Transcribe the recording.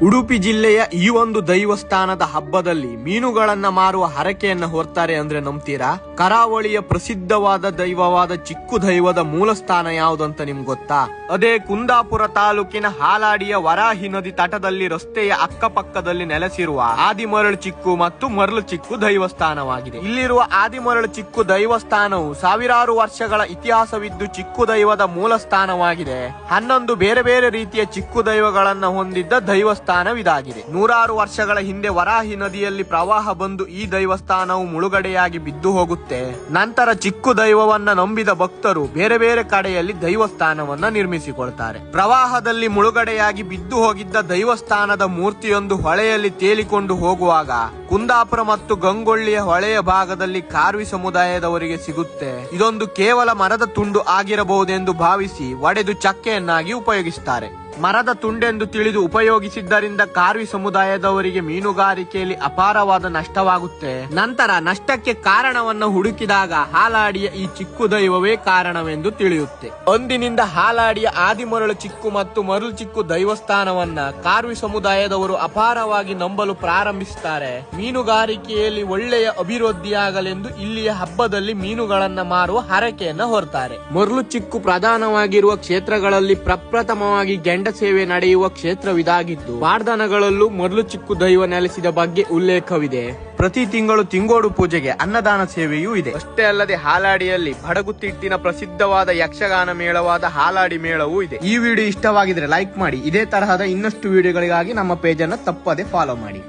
ಉಡುಪಿ ಜಿಲ್ಲೆಯ ಈ ಒಂದು ದೈವಸ್ಥಾನದ ಹಬ್ಬದಲ್ಲಿ ಮೀನುಗಳನ್ನ ಮಾರುವ ಹರಕೆಯನ್ನ ಹೊರ್ತಾರೆ ಅಂದ್ರೆ ನಂಬ್ತೀರಾ? ಕರಾವಳಿಯ ಪ್ರಸಿದ್ಧವಾದ ದೈವವಾದ ಚಿಕ್ಕು ದೈವದ ಮೂಲ ಸ್ಥಾನ ಯಾವುದಂತ ನಿಮ್ಗೆ ಗೊತ್ತಾ? ಅದೇ ಕುಂದಾಪುರ ತಾಲೂಕಿನ ಹಾಲಾಡಿಯ ವರಾಹಿ ನದಿ ತಟದಲ್ಲಿ ರಸ್ತೆಯ ಅಕ್ಕಪಕ್ಕದಲ್ಲಿ ನೆಲೆಸಿರುವ ಆದಿಮರಳು ಚಿಕ್ಕು ಮತ್ತು ಮರಳು ಚಿಕ್ಕು ದೈವಸ್ಥಾನವಾಗಿದೆ. ಇಲ್ಲಿರುವ ಆದಿಮರಳು ಚಿಕ್ಕು ದೈವಸ್ಥಾನವು ಸಾವಿರಾರು ವರ್ಷಗಳ ಇತಿಹಾಸವಿದ್ದು ಚಿಕ್ಕು ದೈವದ ಮೂಲ ಸ್ಥಾನವಾಗಿದೆ. 11 ಬೇರೆ ಬೇರೆ ರೀತಿಯ ಚಿಕ್ಕು ದೈವಗಳನ್ನ ಹೊಂದಿದ್ದ ದೈವಸ್ಥಾನವಿದಾಗಿದೆ. ನೂರಾರು ವರ್ಷಗಳ ಹಿಂದೆ ವರಾಹಿ ನದಿಯಲ್ಲಿ ಪ್ರವಾಹ ಬಂದು ಈ ದೈವಸ್ಥಾನವು ಮುಳುಗಡೆಯಾಗಿ ಬಿದ್ದು ಹೋಗುತ್ತೆ. ನಂತರ ಚಿಕ್ಕು ದೈವವನ್ನ ನಂಬಿದ ಭಕ್ತರು ಬೇರೆ ಬೇರೆ ಕಡೆಯಲ್ಲಿ ದೈವಸ್ಥಾನವನ್ನ ನಿರ್ಮಿಸಿಕೊಳ್ತಾರೆ. ಪ್ರವಾಹದಲ್ಲಿ ಮುಳುಗಡೆಯಾಗಿ ಬಿದ್ದು ಹೋಗಿದ್ದ ದೈವಸ್ಥಾನದ ಮೂರ್ತಿಯೊಂದು ಹೊಳೆಯಲ್ಲಿ ತೇಲಿಕೊಂಡು ಹೋಗುವಾಗ ಕುಂದಾಪುರ ಮತ್ತು ಗಂಗೊಳ್ಳಿಯ ಹೊಳೆಯ ಭಾಗದಲ್ಲಿ ಕಾರ್ವಿ ಸಮುದಾಯದವರಿಗೆ ಸಿಗುತ್ತೆ. ಇದೊಂದು ಕೇವಲ ಮರದ ತುಂಡು ಆಗಿರಬಹುದೆಂದು ಭಾವಿಸಿ ಒಡೆದು ಚಕ್ಕೆಯನ್ನಾಗಿ ಉಪಯೋಗಿಸುತ್ತಾರೆ. ಮರದ ತುಂಡೆಂದು ತಿಳಿದು ಉಪಯೋಗಿಸಿದ್ದರಿಂದ ಕಾರ್ವಿ ಸಮುದಾಯದವರಿಗೆ ಮೀನುಗಾರಿಕೆಯಲ್ಲಿ ಅಪಾರವಾದ ನಷ್ಟವಾಗುತ್ತೆ. ನಂತರ ನಷ್ಟಕ್ಕೆ ಕಾರಣವನ್ನು ಹುಡುಕಿದಾಗ ಹಾಲಾಡಿಯ ಈ ಚಿಕ್ಕು ದೈವವೇ ಕಾರಣವೆಂದು ತಿಳಿಯುತ್ತೆ. ಅಂದಿನಿಂದ ಹಾಲಾಡಿಯ ಆದಿಮರಳು ಚಿಕ್ಕು ಮತ್ತು ಮರಳು ಚಿಕ್ಕು ದೈವಸ್ಥಾನವನ್ನ ಕಾರ್ವಿ ಸಮುದಾಯದವರು ಅಪಾರವಾಗಿ ನಂಬಲು ಪ್ರಾರಂಭಿಸುತ್ತಾರೆ. ಮೀನುಗಾರಿಕೆಯಲ್ಲಿ ಒಳ್ಳೆಯ ಅಭಿವೃದ್ಧಿಯಾಗಲೆಂದು ಇಲ್ಲಿಯ ಹಬ್ಬದಲ್ಲಿ ಮೀನುಗಳನ್ನ ಮಾರುವ ಹರಕೆಯನ್ನ ಹೊರ್ತಾರೆ. ಮರಳು ಚಿಕ್ಕು ಪ್ರಧಾನವಾಗಿರುವ ಕ್ಷೇತ್ರಗಳಲ್ಲಿ ಪ್ರಪ್ರಥಮವಾಗಿ ಸೇವೆ ನಡೆಯುವ ಕ್ಷೇತ್ರವಿದಾಗಿದ್ದು ಬಾರ್ದನಗಳಲ್ಲೂ ಮರಳು ಚಿಕ್ಕು ದೈವ ನೆಲೆಸಿದ ಬಗ್ಗೆ ಉಲ್ಲೇಖವಿದೆ. ಪ್ರತಿ ತಿಂಗಳು ತಿಂಗೋಡು ಪೂಜೆಗೆ ಅನ್ನದಾನ ಸೇವೆಯೂ ಇದೆ. ಅಷ್ಟೇ ಅಲ್ಲದೆ ಹಾಲಾಡಿಯಲ್ಲಿ ಬಡಗುತಿಟ್ಟಿನ ಪ್ರಸಿದ್ಧವಾದ ಯಕ್ಷಗಾನ ಮೇಳವಾದ ಹಾಲಾಡಿ ಮೇಳವೂ ಇದೆ. ಈ ವಿಡಿಯೋ ಇಷ್ಟವಾಗಿದ್ರೆ ಲೈಕ್ ಮಾಡಿ. ಇದೇ ತರಹದ ಇನ್ನಷ್ಟು ವಿಡಿಯೋಗಳಿಗಾಗಿ ನಮ್ಮ ಪೇಜ್ ಅನ್ನು ತಪ್ಪದೆ ಫಾಲೋ ಮಾಡಿ.